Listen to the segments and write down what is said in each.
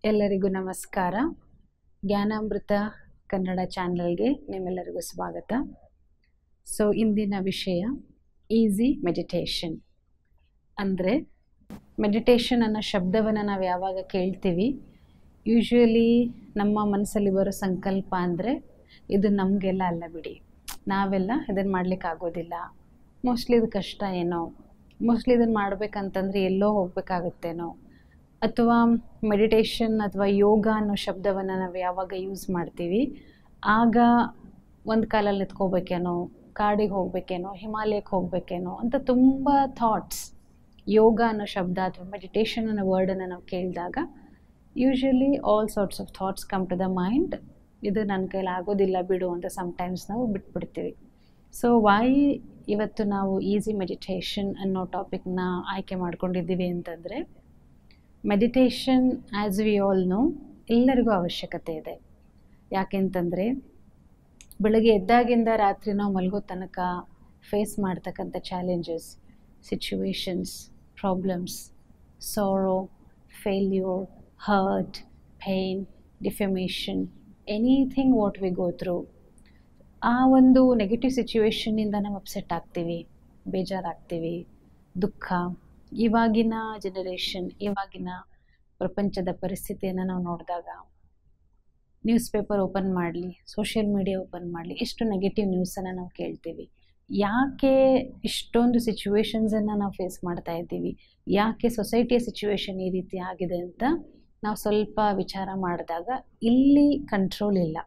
ಎಲ್ಲರಿಗೂ ನಮಸ್ಕಾರ. ಜ್ಞಾನಾಮೃತ ಕನ್ನಡ ಚಾನಲ್ಗೆ ನಿಮ್ಮೆಲ್ಲರಿಗೂ ಸ್ವಾಗತ. ಇಂದಿನ ವಿಷಯ ಈಸಿ ಮೆಡಿಟೇಷನ್. ಅಂದರೆ ಮೆಡಿಟೇಷನ್ ಅನ್ನೋ ಶಬ್ದವನ್ನು ನಾವು ಯಾವಾಗ ಕೇಳ್ತೀವಿ, ಯೂಶ್ವಲಿ ನಮ್ಮ ಮನಸ್ಸಲ್ಲಿ ಬರೋ ಸಂಕಲ್ಪ ಅಂದರೆ ಇದು ನಮಗೆಲ್ಲ ಅಲ್ಲ ಬಿಡಿ, ನಾವೆಲ್ಲ ಇದನ್ನು ಮಾಡಲಿಕ್ಕಾಗೋದಿಲ್ಲ, ಮೋಸ್ಟ್ಲಿ ಇದು ಕಷ್ಟ ಏನೋ, ಮೋಸ್ಟ್ಲಿ ಇದನ್ನು ಮಾಡಬೇಕಂತಂದರೆ ಎಲ್ಲೋ ಹೋಗಬೇಕಾಗುತ್ತೇನೋ, ಅಥವಾ ಮೆಡಿಟೇಷನ್ ಅಥವಾ ಯೋಗ ಅನ್ನೋ ಶಬ್ದವನ್ನು ನಾವು ಯಾವಾಗ ಯೂಸ್ ಮಾಡ್ತೀವಿ ಆಗ ಒಂದು ಕಾಲಲ್ಲಿ ನಿಂತ್ಕೋಬೇಕೇನೋ, ಕಾಡಿಗೆ ಹೋಗಬೇಕೇನೋ, ಹಿಮಾಲಯಕ್ಕೆ ಹೋಗಬೇಕೇನೋ ಅಂತ ತುಂಬ ಥಾಟ್ಸ್ ಯೋಗ ಅನ್ನೋ ಶಬ್ದ ಅಥವಾ ಮೆಡಿಟೇಷನ್ ಅನ್ನೋ ವರ್ಡನ್ನು ನಾವು ಕೇಳಿದಾಗ usually all sorts of thoughts come to the mind. ಇದು ನನ್ನ ಕೈಲಿ ಆಗೋದಿಲ್ಲ ಬಿಡು ಅಂತ ಸಮ್ಟೈಮ್ಸ್ ನಾವು ಬಿಟ್ಬಿಡ್ತೀವಿ. ವೈ ಇವತ್ತು ನಾವು ಈಸಿ ಮೆಡಿಟೇಷನ್ ಅನ್ನೋ ಟಾಪಿಕ್ನ ಆಯ್ಕೆ ಮಾಡ್ಕೊಂಡಿದ್ದೀವಿ ಅಂತಂದರೆ, meditation as we all know ಎಲ್ಲರಿಗೂ ಅವಶ್ಯಕತೆ ಇದೆ. ಯಾಕೆಂತಂದರೆ ಬೆಳಗ್ಗೆ ಎದ್ದಾಗಿಂದ ರಾತ್ರಿ ನಾವು ಮಲಗೋ ತನಕ ಫೇಸ್ ಮಾಡ್ತಕ್ಕಂಥ challenges, situations, problems, sorrow, failure, hurt, pain, defamation, anything what we go through, ಆ ಒಂದು ನೆಗೆಟಿವ್ ಸಿಚುವೇಶನ್ನಿಂದ ನಾವು ಅಪ್ಸೆಟ್ ಆಗ್ತೀವಿ, ಬೇಜಾರಾಗ್ತೀವಿ, ದುಃಖ. ಇವಾಗಿನ ಜನರೇಷನ್, ಇವಾಗಿನ ಪ್ರಪಂಚದ ಪರಿಸ್ಥಿತಿಯನ್ನು ನಾವು ನೋಡಿದಾಗ ನ್ಯೂಸ್ ಪೇಪರ್ ಓಪನ್ ಮಾಡಲಿ, ಸೋಷಿಯಲ್ ಮೀಡಿಯಾ ಓಪನ್ ಮಾಡಲಿ, ಎಷ್ಟು ನೆಗೆಟಿವ್ ನ್ಯೂಸನ್ನು ನಾವು ಕೇಳ್ತೀವಿ. ಯಾಕೆ ಇಷ್ಟೊಂದು ಸಿಚುವೇಶನ್ಸನ್ನು ನಾವು ಫೇಸ್ ಮಾಡ್ತಾ ಇದ್ದೀವಿ, ಯಾಕೆ ಸೊಸೈಟಿಯ ಸಿಚುವೇಶನ್ ಈ ರೀತಿ ಆಗಿದೆ ಅಂತ ನಾವು ಸ್ವಲ್ಪ ವಿಚಾರ ಮಾಡಿದಾಗ ಇಲ್ಲಿ ಕಂಟ್ರೋಲ್ ಇಲ್ಲ.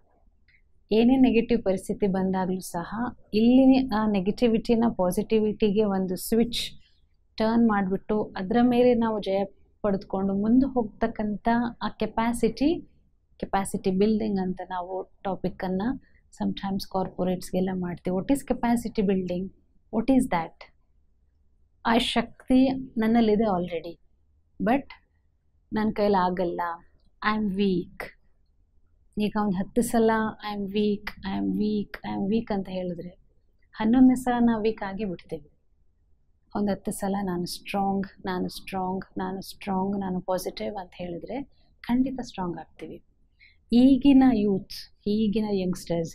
ಏನೇ ನೆಗೆಟಿವ್ ಪರಿಸ್ಥಿತಿ ಬಂದಾಗಲೂ ಸಹ ಇಲ್ಲಿ ಆ ನೆಗೆಟಿವಿಟಿನ ಪಾಸಿಟಿವಿಟಿಗೆ ಒಂದು ಸ್ವಿಚ್ ಟರ್ನ್ ಮಾಡಿಬಿಟ್ಟು ಅದರ ಮೇಲೆ ನಾವು ಜಯ ಪಡೆದುಕೊಂಡು ಮುಂದೆ ಹೋಗ್ತಕ್ಕಂಥ ಆ ಕೆಪಾಸಿಟಿ ಬಿಲ್ಡಿಂಗ್ ಅಂತ ನಾವು ಟಾಪಿಕ್ಕನ್ನು ಸಮ್ಟೈಮ್ಸ್ ಕಾರ್ಪೊರೇಟ್ಸ್ಗೆಲ್ಲ ಮಾಡ್ತೀವಿ. What is capacity building? What is that? ಆ ಶಕ್ತಿ ನನ್ನಲ್ಲಿದೆ ಆಲ್ರೆಡಿ, ಬಟ್ ನನ್ನ ಕೈಲಿ ಆಗಲ್ಲ, ಐ ಆಮ್ ವೀಕ್. ಈಗ ಒಂದು 10 ಸಲ ಐ ಆಮ್ ವೀಕ್ ಅಂತ ಹೇಳಿದ್ರೆ 11ನೇ ಸಲ ನಾವು ವೀಕ್ ಆಗಿ ಬಿಡ್ತೀವಿ. ಒಂದು 10 ಸಲ ನಾನು ಸ್ಟ್ರಾಂಗ್, ನಾನು ಪಾಸಿಟಿವ್ ಅಂತ ಹೇಳಿದ್ರೆ ಖಂಡಿತ ಸ್ಟ್ರಾಂಗ್ ಆಗ್ತೀವಿ. ಈಗಿನ ಯೂತ್, ಈಗಿನ ಯಂಗ್ಸ್ಟರ್ಸ್,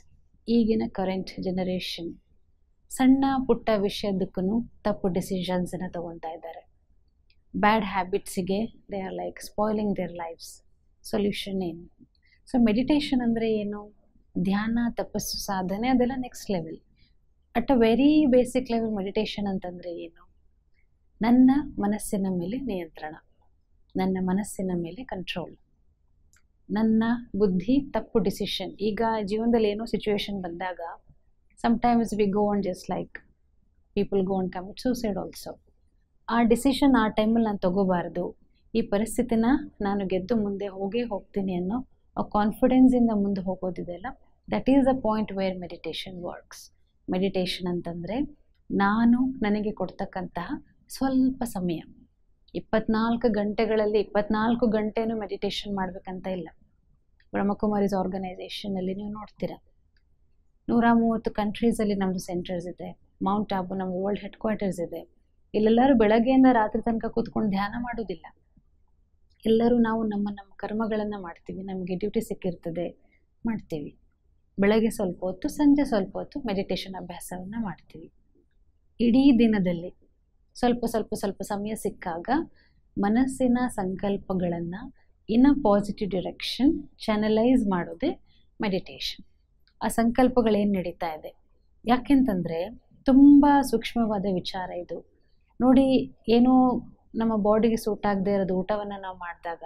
ಈಗಿನ ಕರೆಂಟ್ ಜನರೇಷನ್ ಸಣ್ಣ ಪುಟ್ಟ ವಿಷಯದಕ್ಕೂ ತಪ್ಪು ಡಿಸಿಷನ್ಸನ್ನು ತೊಗೊತಾ ಇದ್ದಾರೆ. ಬ್ಯಾಡ್ ಹ್ಯಾಬಿಟ್ಸಿಗೆ they are like spoiling their lives. Solution ಏನು? ಮೆಡಿಟೇಷನ್ ಅಂದರೆ ಏನು? ಧ್ಯಾನ, ತಪಸ್ಸು, ಸಾಧನೆ, ಅದೆಲ್ಲ next level. At a very basic level meditation ಅಂತಂದರೆ ಏನು? ನನ್ನ ಮನಸ್ಸಿನ ಮೇಲೆ ನಿಯಂತ್ರಣ, ನನ್ನ ಮನಸ್ಸಿನ ಮೇಲೆ ಕಂಟ್ರೋಲ್, ನನ್ನ ಬುದ್ಧಿ ತಪ್ಪು ಡಿಸಿಷನ್. ಈಗ ಜೀವನದಲ್ಲಿ ಏನೋ ಸಿಚುವೇಶನ್ ಬಂದಾಗ sometimes we go on just like people go on commit suicide also. ಆ ಡಿಸಿಷನ್ ಆ ಟೈಮಲ್ಲಿ ನಾನು ತೊಗೋಬಾರ್ದು, ಈ ಪರಿಸ್ಥಿತಿನ ನಾನು ಗೆದ್ದು ಮುಂದೆ ಹೋಗ್ತೀನಿ ಅನ್ನೋ ಆ ಕಾನ್ಫಿಡೆನ್ಸಿಂದ ಮುಂದೆ ಹೋಗೋದಿದೆಯಲ್ಲ, that is the point where meditation works. Meditation ಅಂತಂದರೆ ನಾನು ನನಗೆ ಕೊಡ್ತಕ್ಕಂತಹ ಸ್ವಲ್ಪ ಸಮಯ. 24 ಗಂಟೆಗಳಲ್ಲಿ 24 ಗಂಟೆನೂ ಮೆಡಿಟೇಷನ್ ಮಾಡಬೇಕಂತ ಇಲ್ಲ. ಬ್ರಹ್ಮಕುಮಾರೀಸ್ ಆರ್ಗನೈಸೇಷನಲ್ಲಿ ನೀವು ನೋಡ್ತೀರಾ 130 ಕಂಟ್ರೀಸಲ್ಲಿ ನಮ್ಮದು ಸೆಂಟರ್ಸ್ ಇದೆ. ಮೌಂಟ್ ಆಬು ನಮ್ಮದು ವರ್ಲ್ಡ್ ಹೆಡ್ ಕ್ವಾರ್ಟರ್ಸ್ ಇದೆ. ಇಲ್ಲೆಲ್ಲರೂ ಬೆಳಗ್ಗೆಯಿಂದ ರಾತ್ರಿ ತನಕ ಕೂತ್ಕೊಂಡು ಧ್ಯಾನ ಮಾಡೋದಿಲ್ಲ. ಎಲ್ಲರೂ ನಾವು ನಮ್ಮ ಕರ್ಮಗಳನ್ನು ಮಾಡ್ತೀವಿ. ನಮಗೆ ಡ್ಯೂಟಿ ಸಿಕ್ಕಿರ್ತದೆ, ಮಾಡ್ತೀವಿ. ಬೆಳಗ್ಗೆ ಸ್ವಲ್ಪ ಹೊತ್ತು, ಸಂಜೆ ಸ್ವಲ್ಪ ಹೊತ್ತು ಮೆಡಿಟೇಷನ್ ಅಭ್ಯಾಸವನ್ನು ಮಾಡ್ತೀವಿ. ಇಡೀ ದಿನದಲ್ಲಿ ಸ್ವಲ್ಪ ಸಮಯ ಸಿಕ್ಕಾಗ ಮನಸ್ಸಿನ ಸಂಕಲ್ಪಗಳನ್ನು ಇನ್ ಅ ಪಾಸಿಟಿವ್ ಡಿರೆಕ್ಷನ್ ಚಾನಲೈಸ್ ಮಾಡೋದೇ ಮೆಡಿಟೇಷನ್. ಆ ಸಂಕಲ್ಪಗಳೇನು ನಡೀತಾ ಇದೆ, ಯಾಕೆಂತಂದರೆ ತುಂಬ ಸೂಕ್ಷ್ಮವಾದ ವಿಚಾರ ಇದು. ನೋಡಿ, ಏನೋ ನಮ್ಮ ಬಾಡಿಗೆ ಸೂಟ್ ಆಗದೆ ಇರೋದು ಊಟವನ್ನು ನಾವು ಮಾಡಿದಾಗ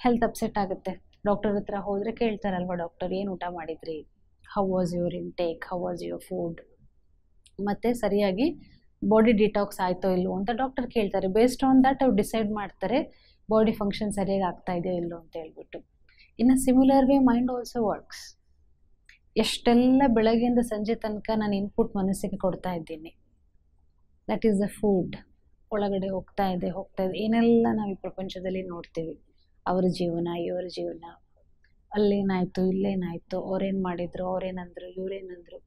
ಹೆಲ್ತ್ ಅಪ್ಸೆಟ್ ಆಗುತ್ತೆ. ಡಾಕ್ಟರ್ ಹತ್ರ ಹೋದರೆ ಕೇಳ್ತಾರಲ್ವ, ಡಾಕ್ಟರ್ ಏನು ಊಟ ಮಾಡಿದ್ರಿ, how was your intake, how was your food, ಮತ್ತು ಸರಿಯಾಗಿ ಬಾಡಿ ಡಿಟಾಕ್ಸ್ ಆಯಿತೋ ಇಲ್ಲವೋ ಅಂತ ಡಾಕ್ಟರ್ ಕೇಳ್ತಾರೆ. ಬೇಸ್ಡ್ ಆನ್ ದ್ಯಾಟ್ ಅವ್ರು ಡಿಸೈಡ್ ಮಾಡ್ತಾರೆ ಬಾಡಿ ಫಂಕ್ಷನ್ ಸರಿಯಾಗಿ ಆಗ್ತಾ ಇದೆಯೋ ಇಲ್ಲೋ ಅಂತ ಹೇಳ್ಬಿಟ್ಟು. ಇನ್ನು similar way mind also works. ಎಷ್ಟೆಲ್ಲ ಬೆಳಗ್ಗೆಯಿಂದ ಸಂಜೆ ತನಕ ನಾನು ಇನ್ಪುಟ್ ಮನಸ್ಸಿಗೆ ಕೊಡ್ತಾ ಇದ್ದೀನಿ, ದಟ್ ಈಸ್ ದ ಫುಡ್. ಒಳಗಡೆ ಹೋಗ್ತಾ ಇದೆ, ಏನೆಲ್ಲ ನಾವು ಈ ಪ್ರಪಂಚದಲ್ಲಿ ನೋಡ್ತೀವಿ. ಅವ್ರ ಜೀವನ, ಇವ್ರ ಜೀವನ, ಅಲ್ಲೇನಾಯಿತು, ಇಲ್ಲೇನಾಯಿತು, ಅವ್ರೇನು ಮಾಡಿದರು, ಅವ್ರೇನಂದರು, ಇವರೇನಂದರು,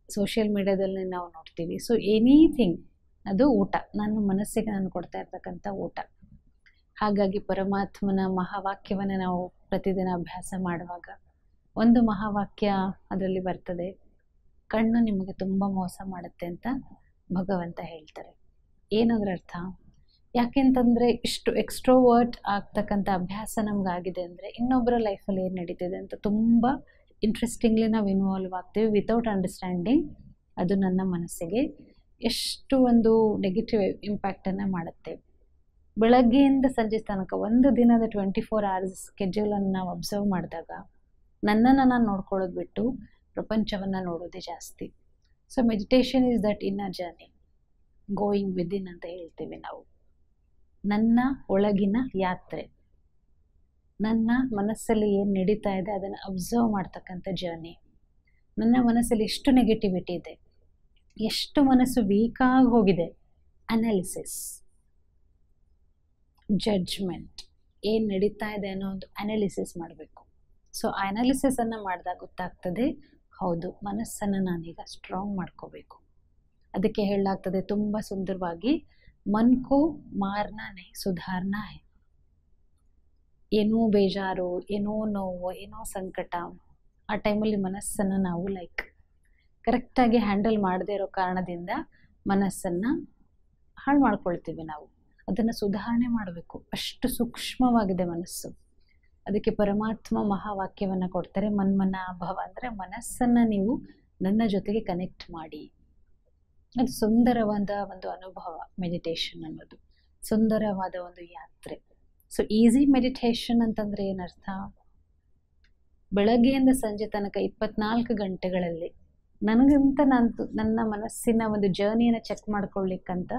ಸೋಷಿಯಲ್ ಮೀಡಿಯಾದಲ್ಲಿ ನಾವು ನೋಡ್ತೀವಿ. ಎನಿಥಿಂಗ್ ಅದು ಊಟ, ನನ್ನ ಮನಸ್ಸಿಗೆ ನಾನು ಕೊಡ್ತಾ ಇರ್ತಕ್ಕಂಥ ಊಟ. ಹಾಗಾಗಿ ಪರಮಾತ್ಮನ ಮಹಾವಾಕ್ಯವನ್ನು ನಾವು ಪ್ರತಿದಿನ ಅಭ್ಯಾಸ ಮಾಡುವಾಗ ಒಂದು ಮಹಾವಾಕ್ಯ ಅದರಲ್ಲಿ ಬರ್ತದೆ, ಕಣ್ಣು ನಿಮಗೆ ತುಂಬ ಮೋಸ ಮಾಡುತ್ತೆ ಅಂತ ಭಗವಂತ ಹೇಳ್ತಾರೆ. ಏನದರ ಅರ್ಥ? ಯಾಕೆಂತಂದರೆ ಇಷ್ಟು ಎಕ್ಸ್ಟ್ರೋವರ್ಟ್ ಆಗ್ತಕ್ಕಂಥ ಅಭ್ಯಾಸ ನಮಗಾಗಿದೆ ಅಂದರೆ ಇನ್ನೊಬ್ಬರ ಲೈಫಲ್ಲಿ ಏನು ನಡೀತಿದೆ ಅಂತ ತುಂಬ ಇಂಟ್ರೆಸ್ಟಿಂಗ್ಲಿ ನಾವು ಇನ್ವಾಲ್ವ್ ಆಗ್ತೀವಿ ವಿತೌಟ್ ಅಂಡರ್ಸ್ಟ್ಯಾಂಡಿಂಗ್. ಅದು ನನ್ನ ಮನಸ್ಸಿಗೆ ಎಷ್ಟು ಒಂದು ನೆಗೆಟಿವ್ ಇಂಪ್ಯಾಕ್ಟನ್ನು ಮಾಡುತ್ತೆ. ಬೆಳಗ್ಗೆಯಿಂದ ಸಂಜೆ ತನಕ ಒಂದು ದಿನದ 24 hours ಸ್ಕೆಡ್ಯೂಲನ್ನು ನಾವು ಅಬ್ಸರ್ವ್ ಮಾಡಿದಾಗ ನನ್ನನ್ನು ನಾನು ನೋಡ್ಕೊಳ್ಳೋದು ಬಿಟ್ಟು ಪ್ರಪಂಚವನ್ನು ನೋಡೋದೇ ಜಾಸ್ತಿ. So meditation is that inner journey, going within ಅಂತ ಹೇಳ್ತೀವಿ ನಾವು. ನನ್ನ ಒಳಗಿನ ಯಾತ್ರೆ, ನನ್ನ ಮನಸ್ಸಲ್ಲಿ ಏನು ನಡೀತಾ ಇದೆ ಅದನ್ನು ಅಬ್ಸರ್ವ್ ಮಾಡ್ತಕ್ಕಂಥ ಜರ್ನಿ. ನನ್ನ ಮನಸ್ಸಲ್ಲಿ ಎಷ್ಟು ನೆಗೆಟಿವಿಟಿ ಇದೆ, ಎಷ್ಟು ಮನಸ್ಸು ವೀಕಾಗಿ ಹೋಗಿದೆ, ಅನಾಲಿಸಿಸ್, ಜಡ್ಜ್ಮೆಂಟ್, ಏನು ನಡೀತಾ ಇದೆ ಅನ್ನೋ ಒಂದು ಅನಾಲಿಸಿಸ್ ಮಾಡಬೇಕು. ಸೊ ಆ ಅನಾಲಿಸಿಸನ್ನು ಮಾಡಿದಾಗ ಗೊತ್ತಾಗ್ತದೆ, ಹೌದು ಮನಸ್ಸನ್ನು ನಾನೀಗ ಸ್ಟ್ರಾಂಗ್ ಮಾಡ್ಕೋಬೇಕು. ಅದಕ್ಕೆ ಹೇಳಲಾಗ್ತದೆ ತುಂಬ ಸುಂದರವಾಗಿ, ಮನ್ ಕೋ ಮಾರ್ನಾ ನಹೀ ಸುಧಾರ್ನಾ ಹೈ. ಏನೋ ಬೇಜಾರು, ಏನೋ ನೋವು, ಏನೋ ಸಂಕಟ, ಆ ಟೈಮಲ್ಲಿ ಮನಸ್ಸನ್ನು ನಾವು ಕರೆಕ್ಟಾಗಿ ಹ್ಯಾಂಡಲ್ ಮಾಡದೇ ಇರೋ ಕಾರಣದಿಂದ ಮನಸ್ಸನ್ನು ಹಾಳು ಮಾಡ್ಕೊಳ್ತೀವಿ ನಾವು. ಅದನ್ನು ಸುಧಾರಣೆ ಮಾಡಬೇಕು, ಅಷ್ಟು ಸೂಕ್ಷ್ಮವಾಗಿದೆ ಮನಸ್ಸು. ಅದಕ್ಕೆ ಪರಮಾತ್ಮ ಮಹಾವಾಕ್ಯವನ್ನು ಕೊಡ್ತಾರೆ, ಮನ್ಮನಾಭವ ಅಂದರೆ ಮನಸ್ಸನ್ನು ನೀವು ನನ್ನ ಜೊತೆಗೆ ಕನೆಕ್ಟ್ ಮಾಡಿ. ಅದು ಸುಂದರವಾದ ಒಂದು ಅನುಭವ ಮೆಡಿಟೇಷನ್ ಅನ್ನೋದು, ಸುಂದರವಾದ ಒಂದು ಯಾತ್ರೆ. ಸೊ ಈಸಿ ಮೆಡಿಟೇಷನ್ ಅಂತಂದರೆ ಏನರ್ಥ? ಬೆಳಗ್ಗೆಯಿಂದ ಸಂಜೆ ತನಕ 24 ಗಂಟೆಗಳಲ್ಲಿ ನನಗಂತ ನನ್ನ ಮನಸ್ಸಿನ ಒಂದು ಜರ್ನಿಯನ್ನು ಚೆಕ್ ಮಾಡ್ಕೊಳ್ಳಿಕ್ಕಂತ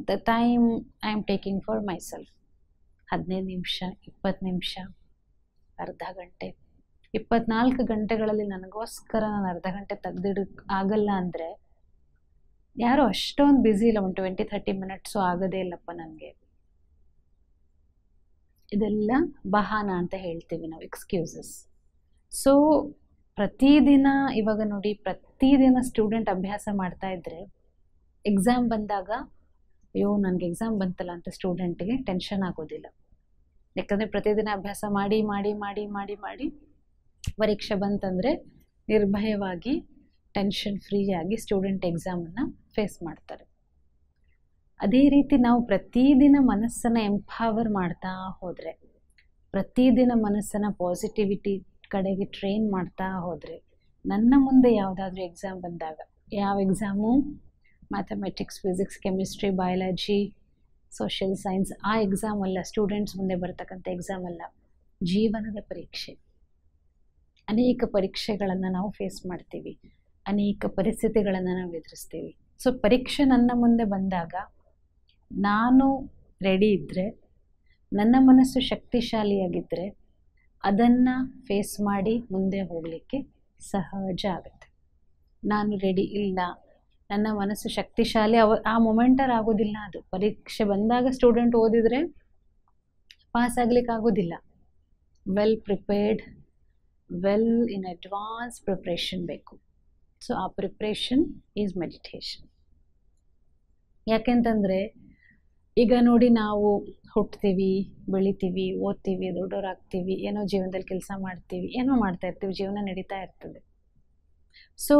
the time I am taking for myself. 15 ನಿಮಿಷ, 20 ನಿಮಿಷ, ಅರ್ಧ ಗಂಟೆ. 24 ಗಂಟೆಗಳಲ್ಲಿ ನನಗೋಸ್ಕರ ನಾನು ಅರ್ಧ ಗಂಟೆ ತೆಗೆದಿಡಕ್ಕೆ ಆಗಲ್ಲ ಅಂದರೆ ಯಾರೋ ಅಷ್ಟೊಂದು ಬ್ಯುಸಿ ಇಲ್ಲ, ಒಂದು 20-30 ಮಿನಿಟ್ಸು ಆಗೋದೇ ಇಲ್ಲಪ್ಪ ನನಗೆ. ಇದೆಲ್ಲ ಬಹಾನ ಅಂತ ಹೇಳ್ತೀವಿ ನಾವು, ಎಕ್ಸ್ಕ್ಯೂಸಸ್. ಸೊ ಪ್ರತಿದಿನ ಇವಾಗ ನೋಡಿ, ಪ್ರತಿದಿನ ಸ್ಟೂಡೆಂಟ್ ಅಭ್ಯಾಸ ಮಾಡ್ತಾ ಇದ್ದರೆ ಎಕ್ಸಾಮ್ ಬಂದಾಗ ಅಯ್ಯೋ ನನಗೆ ಎಕ್ಸಾಮ್ ಬಂತಲ್ಲ ಅಂತ ಸ್ಟೂಡೆಂಟ್ಗೆ ಟೆನ್ಷನ್ ಆಗೋದಿಲ್ಲ. ಯಾಕಂದರೆ ಪ್ರತಿದಿನ ಅಭ್ಯಾಸ ಮಾಡಿ ಮಾಡಿ ಮಾಡಿ ಮಾಡಿ ಮಾಡಿ ಪರೀಕ್ಷೆ ಬಂತಂದರೆ ನಿರ್ಭಯವಾಗಿ ಟೆನ್ಷನ್ ಫ್ರೀಯಾಗಿ ಸ್ಟೂಡೆಂಟ್ ಎಕ್ಸಾಮನ್ನು ಫೇಸ್ ಮಾಡ್ತಾರೆ. ಅದೇ ರೀತಿ ನಾವು ಪ್ರತಿದಿನ ಮನಸ್ಸನ್ನು ಎಂಪವರ್ ಮಾಡ್ತಾ ಹೋದರೆ, ಪ್ರತಿದಿನ ಮನಸ್ಸನ್ನು ಪಾಸಿಟಿವಿಟಿ ಕಡೆಗೆ ಟ್ರೈನ್ ಮಾಡ್ತಾ ಹೋದರೆ, ನನ್ನ ಮುಂದೆ ಯಾವುದಾದ್ರೂ ಎಕ್ಸಾಮ್ ಬಂದಾಗ, ಯಾವ exam mathematics, physics, chemistry, biology, social science, ಆ ಎಕ್ಸಾಮ್ ಅಲ್ಲ, ಸ್ಟೂಡೆಂಟ್ಸ್ ಮುಂದೆ ಬರ್ತಕ್ಕಂಥ ಎಕ್ಸಾಮ್ ಅಲ್ಲ, ಜೀವನದ ಪರೀಕ್ಷೆ. ಅನೇಕ ಪರೀಕ್ಷೆಗಳನ್ನು ನಾವು ಫೇಸ್ ಮಾಡ್ತೀವಿ, ಅನೇಕ ಪರಿಸ್ಥಿತಿಗಳನ್ನು ನಾವು ಎದುರಿಸ್ತೀವಿ. ಸೊ ಪರೀಕ್ಷೆ ನನ್ನ ಮುಂದೆ ಬಂದಾಗ ನಾನು ರೆಡಿ ಇದ್ದರೆ, ನನ್ನ ಮನಸ್ಸು ಶಕ್ತಿಶಾಲಿಯಾಗಿದ್ದರೆ ಅದನ್ನು ಫೇಸ್ ಮಾಡಿ ಮುಂದೆ ಹೋಗಲಿಕ್ಕೆ ಸಹಜ ಆಗುತ್ತೆ. ನಾನು ರೆಡಿ ಇಲ್ಲ, ನನ್ನ ಮನಸ್ಸು ಶಕ್ತಿಶಾಲಿ ಆ ಮೊಮೆಂಟಲ್ಲಿ ಆಗೋದಿಲ್ಲ. ಅದು ಪರೀಕ್ಷೆ ಬಂದಾಗ ಸ್ಟೂಡೆಂಟ್ ಓದಿದರೆ ಪಾಸ್ ಆಗ್ಲಿಕ್ಕೆ ಆಗೋದಿಲ್ಲ. Well prepared, well in advance preparation ಬೇಕು. ಸೊ ಆ ಪ್ರಿಪ್ರೇಷನ್ ಈಸ್ ಮೆಡಿಟೇಷನ್. ಯಾಕೆಂತಂದರೆ ಈಗ ನೋಡಿ, ನಾವು ಹುಟ್ತೀವಿ, ಬೆಳಿತೀವಿ, ಓದ್ತೀವಿ, ದೊಡ್ಡವರಾಗ್ತೀವಿ, ಏನೋ ಜೀವನದಲ್ಲಿ ಕೆಲಸ ಮಾಡ್ತೀವಿ, ಏನೋ ಮಾಡ್ತಾ ಇರ್ತೀವಿ, ಜೀವನ ನಡೀತಾ ಇರ್ತದೆ. ಸೊ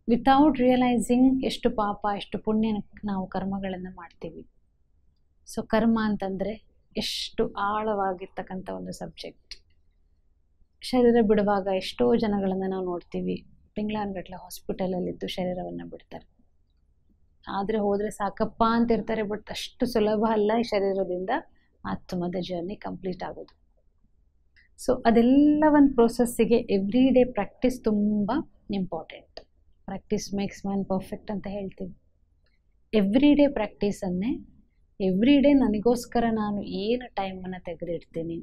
ವಿತೌಟ್ ರಿಯಲೈಸಿಂಗ್ ಎಷ್ಟು ಪಾಪ ಎಷ್ಟು ಪುಣ್ಯ ನಾವು ಕರ್ಮಗಳನ್ನು ಮಾಡ್ತೀವಿ. ಸೊ ಕರ್ಮ ಅಂತಂದರೆ ಎಷ್ಟು ಆಳವಾಗಿರ್ತಕ್ಕಂಥ ಒಂದು ಸಬ್ಜೆಕ್ಟ್. ಶರೀರ ಬಿಡುವಾಗ ಎಷ್ಟೋ ಜನಗಳನ್ನು ನಾವು ನೋಡ್ತೀವಿ, ತಿಂಗಳಾನುಗಟ್ಟಲೆ ಹಾಸ್ಪಿಟಲಲ್ಲಿದ್ದು ಶರೀರವನ್ನು ಬಿಡ್ತಾರೆ. ಆದರೆ ಹೋದರೆ ಸಾಕಪ್ಪ ಅಂತ ಇರ್ತಾರೆ, ಬಟ್ ಅಷ್ಟು ಸುಲಭ ಅಲ್ಲ ಈ ಶರೀರದಿಂದ ಆತ್ಮದ ಜರ್ನಿ ಕಂಪ್ಲೀಟ್ ಆಗೋದು. ಸೊ ಅದೆಲ್ಲ ಒಂದು ಪ್ರೋಸೆಸ್ಸಿಗೆ ಎವ್ರಿ ಡೇ ಪ್ರಾಕ್ಟೀಸ್ ತುಂಬ important. Practice makes man perfect ಅಂತ ಹೇಳ್ತೀವಿ. ಎವ್ರಿ ಡೇ ಪ್ರಾಕ್ಟೀಸನ್ನೇ ಎವ್ರಿ ಡೇ ನನಗೋಸ್ಕರ ನಾನು ಏನು ಟೈಮನ್ನು ತೆಗೆದಿಡ್ತೀನಿ,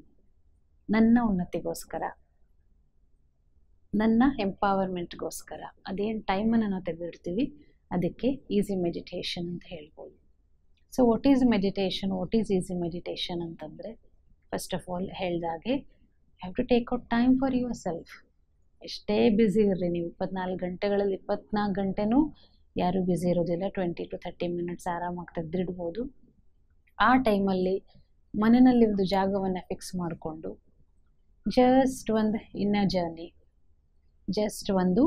ನನ್ನ ಉನ್ನತಿಗೋಸ್ಕರ, ನನ್ನ ಎಂಪವರ್ಮೆಂಟ್ಗೋಸ್ಕರ ಅದೇನು ಟೈಮನ್ನು ನಾವು ತೆಗೆದಿಡ್ತೀವಿ, ಅದಕ್ಕೆ ಈಸಿ ಮೆಡಿಟೇಷನ್ ಅಂತ ಹೇಳ್ಬೋದು. So what is meditation, what is easy meditation ಅಂತಂದರೆ, ಫಸ್ಟ್ ಆಫ್ ಆಲ್ ಹೇಳ್ದಾಗೆ have to take out time for yourself. ಎಷ್ಟೇ ಬ್ಯುಸಿ ಇರ್ರಿ ನೀವು, 24 ಗಂಟೆಗಳಲ್ಲಿ 24 ಗಂಟೆನೂ ಯಾರೂ ಬ್ಯುಸಿ ಇರೋದಿಲ್ಲ. 20 to 30 ಮಿನಿಟ್ಸ್ ಆರಾಮಾಗಿ ತೆಗೆದಿಡ್ಬೋದು. ಆ ಟೈಮಲ್ಲಿ ಮನೆಯಲ್ಲಿ ಒಂದು ಜಾಗವನ್ನು ಫಿಕ್ಸ್ ಮಾಡಿಕೊಂಡು ಜಸ್ಟ್ ಒಂದು ಇನ್ನರ್ ಜರ್ನಿ, ಜಸ್ಟ್ ಒಂದು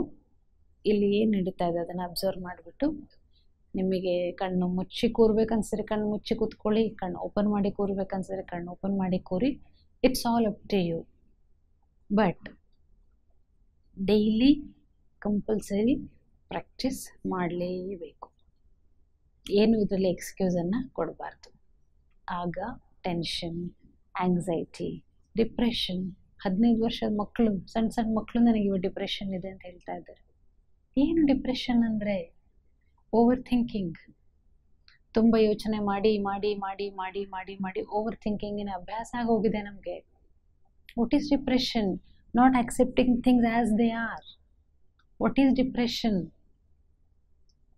ಇಲ್ಲಿ ಏನು ನಡೀತಾ ಇದೆ ಅದನ್ನು ಅಬ್ಸರ್ವ್ ಮಾಡಿಬಿಟ್ಟು, ನಿಮಗೆ ಕಣ್ಣು ಮುಚ್ಚಿ ಕೂರ್ಬೇಕನ್ಸಿದ್ರೆ ಕಣ್ಣು ಮುಚ್ಚಿ ಕೂತ್ಕೊಳ್ಳಿ, ಕಣ್ಣು ಓಪನ್ ಮಾಡಿ ಕೂರ್ಬೇಕನ್ಸಿದ್ರೆ ಕಣ್ಣು ಓಪನ್ ಮಾಡಿ ಕೂರಿ. It's all up to you. But daily compulsory practice ಮಾಡಲೇಬೇಕು. ಏನು ಇದರಲ್ಲಿ ಎಕ್ಸ್ಕ್ಯೂಸನ್ನು ಕೊಡಬಾರ್ದು. ಆಗ ಟೆನ್ಷನ್, ಆಂಗ್ಸೈಟಿ, ಡಿಪ್ರೆಷನ್, 15 ವರ್ಷದ ಮಕ್ಕಳು, ಸಣ್ಣ ಮಕ್ಕಳು ನನಗೆ ಇವಾಗ ಡಿಪ್ರೆಷನ್ ಇದೆ ಅಂತ ಹೇಳ್ತಾ ಇದ್ದಾರೆ. ಏನು ಡಿಪ್ರೆಷನ್ ಅಂದರೆ ಓವರ್ ಥಿಂಕಿಂಗ್. ತುಂಬ ಯೋಚನೆ ಮಾಡಿ ಮಾಡಿ ಮಾಡಿ ಮಾಡಿ ಮಾಡಿ ಮಾಡಿ ಓವರ್ ಥಿಂಕಿಂಗಿನ ಅಭ್ಯಾಸ ಆಗೋಗಿದೆ ನಮಗೆ. What is depression? Not accepting things as they are. What is depression?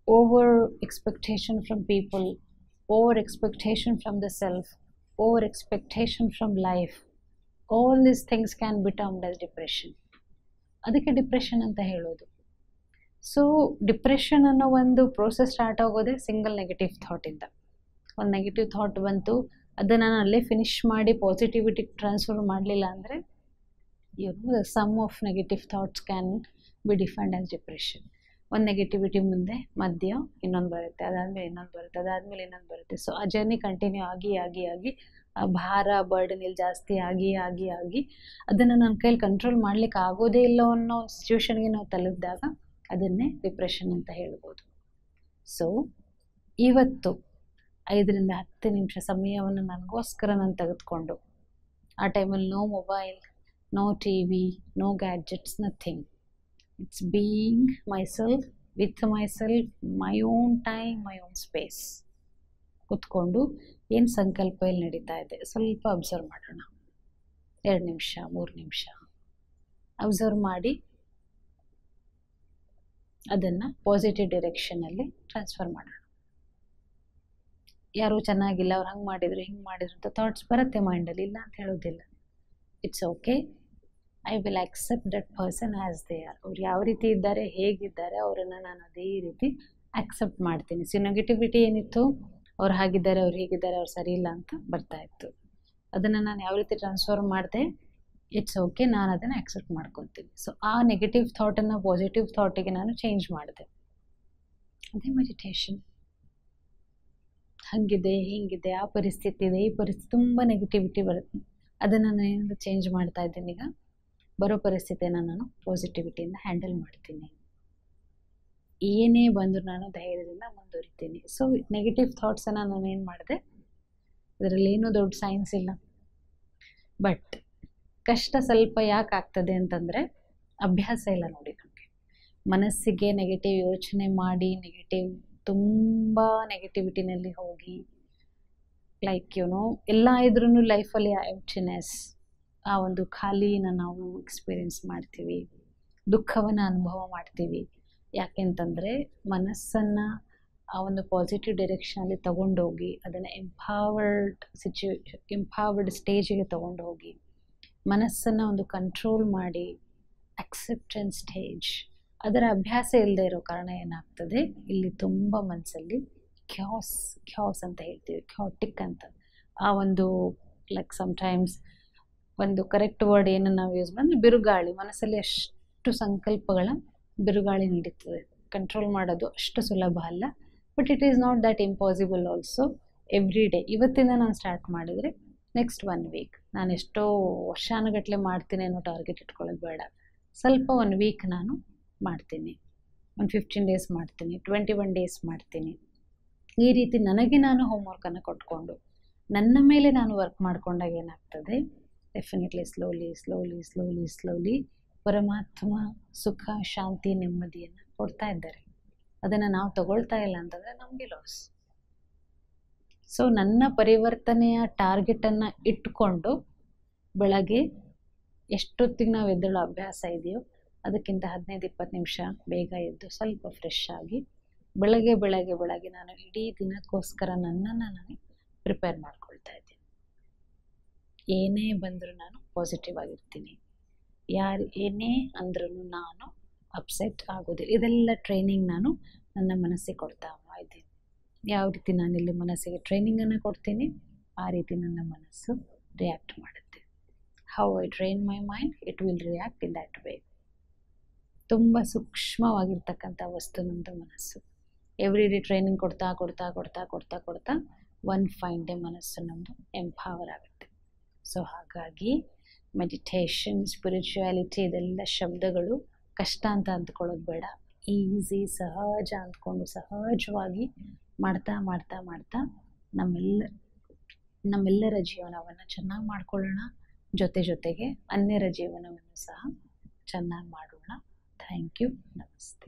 Over expectation from people, over expectation from the self, over expectation from life. All these things can be termed as depression. ಅದಕ್ಕೆ depression ಅಂತ ಹೇಳೋದು. So depression ಅನ್ನೋ ಒಂದು process start ಆಗೋದೇ single negative ಥಾಟಿಂದ. ಒಂದು negative thought ಬಂತು, ಅದನ್ನು ನಾನು ಅಲ್ಲೇ ಫಿನಿಶ್ ಮಾಡಿ ಪಾಸಿಟಿವಿಟಿ ಟ್ರಾನ್ಸ್ಫರ್ ಮಾಡಲಿಲ್ಲ ಅಂದರೆ the sum of negative thoughts can be defined as depression. ಒಂದು ನೆಗೆಟಿವಿಟಿ ಮುಂದೆ ಮಧ್ಯ ಇನ್ನೊಂದು ಬರುತ್ತೆ, ಅದಾದಮೇಲೆ ಇನ್ನೊಂದು ಬರುತ್ತೆ, ಅದಾದಮೇಲೆ ಇನ್ನೊಂದು ಬರುತ್ತೆ. ಸೊ ಆ ಜರ್ನಿ ಕಂಟಿನ್ಯೂ ಆಗಿ ಆಗಿ ಆಗಿ ಆ ಭಾರ ಬರ್ಡನ್ ಇಲ್ಲಿ ಜಾಸ್ತಿ ಆಗಿ ಆಗಿ ಆಗಿ ಅದನ್ನು ನನ್ನ ಕೈಯಲ್ಲಿ ಕಂಟ್ರೋಲ್ ಮಾಡಲಿಕ್ಕೆ ಆಗೋದೇ ಇಲ್ಲ ಅನ್ನೋ ಒಂದು ಸಿಚುವೇಶನ್ಗೆ ನಾವು ತಲುಪಿದಾಗ ಅದನ್ನೇ ಡಿಪ್ರೆಷನ್ ಅಂತ ಹೇಳ್ಬೋದು. ಸೊ ಇವತ್ತು 5 ರಿಂದ 10 ನಿಮಿಷ ಸಮಯವನ್ನು ನನಗೋಸ್ಕರ ನಾನು ತೆಗೆದುಕೊಂಡು, ಆ ಟೈಮಲ್ಲಿ no mobile, no TV, no gadgets, nothing. It's being myself, with myself, my own time, my own space. ಕೂತ್ಕೊಂಡು ಏನು ಸಂಕಲ್ಪ ಇಲ್ಲಿ ನಡೀತಾ ಇದೆ ಸ್ವಲ್ಪ ಅಬ್ಸರ್ವ್ ಮಾಡೋಣ. 2 ನಿಮಿಷ 3 ನಿಮಿಷ ಅಬ್ಸರ್ವ್ ಮಾಡಿ ಅದನ್ನು ಪಾಸಿಟಿವ್ ಡೈರೆಕ್ಷನಲ್ಲಿ ಟ್ರಾನ್ಸ್ಫರ್ ಮಾಡೋಣ. ಯಾರೂ ಚೆನ್ನಾಗಿಲ್ಲ, ಅವ್ರು ಹಂಗೆ ಮಾಡಿದ್ರು ಹಿಂಗೆ ಮಾಡಿದ್ರು ಅಂತ ಥಾಟ್ಸ್ ಬರುತ್ತೆ ಮೈಂಡಲ್ಲಿ, ಇಲ್ಲ ಅಂತ ಹೇಳೋದಿಲ್ಲ. It's okay. I will accept that person as they are. ಅವ್ರು ಯಾವ ರೀತಿ ಇದ್ದಾರೆ, ಹೇಗಿದ್ದಾರೆ, ಅವರನ್ನು ನಾನು ಅದೇ ರೀತಿ ಆಕ್ಸೆಪ್ಟ್ ಮಾಡ್ತೀನಿ. ಸೊ ನೆಗೆಟಿವಿಟಿ ಏನಿತ್ತು, ಅವ್ರು ಹಾಗಿದ್ದಾರೆ, ಅವ್ರು ಹೀಗಿದ್ದಾರೆ, ಅವ್ರು ಸರಿ ಇಲ್ಲ ಅಂತ ಬರ್ತಾಯಿತ್ತು. ಅದನ್ನು ನಾನು ಯಾವ ರೀತಿ ಟ್ರಾನ್ಸ್ಫರ್ ಮಾಡಿದೆ, ಇಟ್ಸ್ ಓಕೆ, ನಾನು ಅದನ್ನು ಆಕ್ಸೆಪ್ಟ್ ಮಾಡ್ಕೊತೀನಿ. ಸೊ ಆ ನೆಗೆಟಿವ್ ಥಾಟನ್ನು ಪಾಸಿಟಿವ್ ಥಾಟಿಗೆ ನಾನು ಚೇಂಜ್ ಮಾಡಿದೆ. ಅದೇ ಮೆಡಿಟೇಷನ್. ಹಾಗಿದೆ, ಹೀಗಿದೆ, ಆ ಪರಿಸ್ಥಿತಿ ಇದೆ, ಈ ಪರಿಸ್ಥಿತಿ, ತುಂಬ ನೆಗೆಟಿವಿಟಿ ಬರುತ್ತೆ. ಅದನ್ನು ನಾನು ಏನಾದರೂ ಚೇಂಜ್ ಮಾಡ್ತಾ ಇದ್ದೀನಿ. ಈಗ ಬರೋ ಪರಿಸ್ಥಿತಿಯನ್ನು ನಾನು ಪಾಸಿಟಿವಿಟಿಯಿಂದ ಹ್ಯಾಂಡಲ್ ಮಾಡ್ತೀನಿ. ಏನೇ ಬಂದರೂ ನಾನು ಧೈರ್ಯದಿಂದ ಮುಂದುವರಿತೀನಿ. ಸೊ ನೆಗೆಟಿವ್ ಥಾಟ್ಸನ್ನು ನಾನು ಏನು ಮಾಡಿದೆ, ಇದರಲ್ಲಿ ಏನೂ ದೊಡ್ಡ ಸೈನ್ಸ್ ಇಲ್ಲ. ಬಟ್ ಕಷ್ಟ ಸ್ವಲ್ಪ ಯಾಕೆ ಆಗ್ತದೆ ಅಂತಂದರೆ ಅಭ್ಯಾಸ ಇಲ್ಲ ನೋಡಿ ನಮಗೆ. ಮನಸ್ಸಿಗೆ ನೆಗೆಟಿವ್ ಯೋಚನೆ ಮಾಡಿ ತುಂಬ ನೆಗೆಟಿವಿಟಿನಲ್ಲಿ ಹೋಗಿ ಲೈಕ್ ಎಲ್ಲ ಇದ್ರೂ ಲೈಫಲ್ಲಿ ಎಂಪ್ಟಿನೆಸ್, ಆ ಒಂದು ಖಾಲಿನ ನಾವು ಎಕ್ಸ್ಪೀರಿಯೆನ್ಸ್ ಮಾಡ್ತೀವಿ, ದುಃಖವನ್ನು ಅನುಭವ ಮಾಡ್ತೀವಿ. ಯಾಕೆಂತಂದರೆ ಮನಸ್ಸನ್ನು ಆ ಒಂದು ಪಾಸಿಟಿವ್ ಡೈರೆಕ್ಷನಲ್ಲಿ ತೊಗೊಂಡೋಗಿ ಅದನ್ನು ಎಂಪವರ್ಡ್ ಸ್ಟೇಜಿಗೆ ತೊಗೊಂಡೋಗಿ ಮನಸ್ಸನ್ನು ಒಂದು ಕಂಟ್ರೋಲ್ ಮಾಡಿ ಅಕ್ಸೆಪ್ಟೆನ್ಸ್ ಸ್ಟೇಜ್, ಅದರ ಅಭ್ಯಾಸ ಇಲ್ಲದೆ ಇರೋ ಕಾರಣ ಏನಾಗ್ತದೆ, ಇಲ್ಲಿ ತುಂಬ ಮನಸ್ಸಲ್ಲಿ ಕ್ಯಾಸ್ ಅಂತ ಹೇಳ್ತೀವಿ, ಕ್ಯಾಟಿಕ್ ಅಂತ. ಆ ಒಂದು ಲೈಕ್ ಸಮ್ಟೈಮ್ಸ್ ಒಂದು ಕರೆಕ್ಟ್ ವರ್ಡ್ ಏನು ನಾವು ಯೂಸ್ ಮಾಡಿದ್ರೆ ಬಿರುಗಾಳಿ, ಮನಸ್ಸಲ್ಲಿ ಅಷ್ಟು ಸಂಕಲ್ಪಗಳ ಬಿರುಗಾಳಿ ನಡೀತದೆ. ಕಂಟ್ರೋಲ್ ಮಾಡೋದು ಅಷ್ಟು ಸುಲಭ ಅಲ್ಲ. But it is not that impossible also. Every day ಇವತ್ತಿಂದ ನಾನು ಸ್ಟಾರ್ಟ್ ಮಾಡಿದರೆ ನೆಕ್ಸ್ಟ್ 1 ವೀಕ್ ನಾನು ಎಷ್ಟೋ ವರ್ಷಾನುಗಟ್ಟಲೆ ಮಾಡ್ತೀನಿ ಅನ್ನೋ ಟಾರ್ಗೆಟ್ ಇಟ್ಕೊಳ್ಳೋದು ಬೇಡ. ಸ್ವಲ್ಪ 1 ವೀಕ್ ನಾನು ಮಾಡ್ತೀನಿ, ಒಂದು 15 ಡೇಸ್ ಮಾಡ್ತೀನಿ, 21 ಡೇಸ್ ಮಾಡ್ತೀನಿ. ಈ ರೀತಿ ನನಗೆ ನಾನು ಹೋಮ್ವರ್ಕನ್ನು ಕೊಟ್ಕೊಂಡು ನನ್ನ ಮೇಲೆ ನಾನು ವರ್ಕ್ ಮಾಡ್ಕೊಂಡಾಗ ಏನಾಗ್ತದೆ, ಡೆಫಿನೆಟ್ಲಿ ಸ್ಲೋಲಿ ಪರಮಾತ್ಮ ಸುಖ, ಶಾಂತಿ, ನೆಮ್ಮದಿಯನ್ನು ಕೊಡ್ತಾ ಇದ್ದಾರೆ. ಅದನ್ನು ನಾವು ತಗೊಳ್ತಾ ಇಲ್ಲ ಅಂತಂದರೆ ನಮಗೆ ಲಾಸ್. ಸೊ ನನ್ನ ಪರಿವರ್ತನೆಯ ಟಾರ್ಗೆಟನ್ನು ಇಟ್ಕೊಂಡು ಬೆಳಗ್ಗೆ ಎಷ್ಟೊತ್ತಿಗೆ ನಾವು ಎದ್ದೇಳೋ ಅಭ್ಯಾಸ ಇದೆಯೋ ಅದಕ್ಕಿಂತ 15-20 ನಿಮಿಷ ಬೇಗ ಎದ್ದು ಸ್ವಲ್ಪ ಫ್ರೆಶ್ ಆಗಿ ಬೆಳಗ್ಗೆ ನಾನು ಇಡೀ ದಿನಕ್ಕೋಸ್ಕರ ನನ್ನನ್ನು ನಾನು ಪ್ರಿಪೇರ್ ಮಾಡ್ಕೊಳ್ತಾ ಇದ್ದೀನಿ. ಏನೇ ಬಂದರೂ ನಾನು ಪಾಸಿಟಿವ್ ಆಗಿರ್ತೀನಿ, ಯಾರು ಏನೇ ಅಂದ್ರೂ ನಾನು ಅಪ್ಸೆಟ್ ಆಗೋದಿಲ್ಲ. ಇದೆಲ್ಲ ಟ್ರೈನಿಂಗ್ ನಾನು ನನ್ನ ಮನಸ್ಸಿಗೆ ಕೊಡ್ತಾ ಇದ್ದೀನಿ. ಯಾವ ರೀತಿ ನಾನಿಲ್ಲಿ ಮನಸ್ಸಿಗೆ ಟ್ರೈನಿಂಗನ್ನು ಕೊಡ್ತೀನಿ, ಆ ರೀತಿ ನನ್ನ ಮನಸ್ಸು ರಿಯಾಕ್ಟ್ ಮಾಡುತ್ತೆ. How I train my mind, it will react in that way. ತುಂಬ ಸೂಕ್ಷ್ಮವಾಗಿರ್ತಕ್ಕಂಥ ವಸ್ತು ನಮ್ಮದು ಮನಸ್ಸು. ಎವ್ರಿ ಡೇ ಟ್ರೈನಿಂಗ್ ಕೊಡ್ತಾ ಕೊಡ್ತಾ ಕೊಡ್ತಾ ಕೊಡ್ತಾ ಕೊಡ್ತಾ ಒನ್ ಫೈನ್ ಡೇ ಮನಸ್ಸು ನಮ್ಮದು ಎಂಪವರ್ ಆಗುತ್ತೆ. ಸೊ ಹಾಗಾಗಿ ಮೆಡಿಟೇಷನ್, ಸ್ಪಿರಿಚುಯಾಲಿಟಿ ಇದೆಲ್ಲ ಶಬ್ದಗಳು ಕಷ್ಟ ಅಂತ ಅಂದ್ಕೊಳ್ಳೋದು ಬೇಡ. ಈಸಿ, ಸಹಜ ಅಂದ್ಕೊಂಡು ಸಹಜವಾಗಿ ಮಾಡ್ತಾ ಮಾಡ್ತಾ ಮಾಡ್ತಾ ನಮ್ಮೆಲ್ಲರ ಜೀವನವನ್ನು ಚೆನ್ನಾಗಿ ಮಾಡ್ಕೊಳ್ಳೋಣ. ಜೊತೆಗೆ ಅನ್ಯರ ಜೀವನವನ್ನು ಸಹ ಚೆನ್ನಾಗಿ ಮಾಡೋಣ. Thank you. ನಮಸ್ತೆ.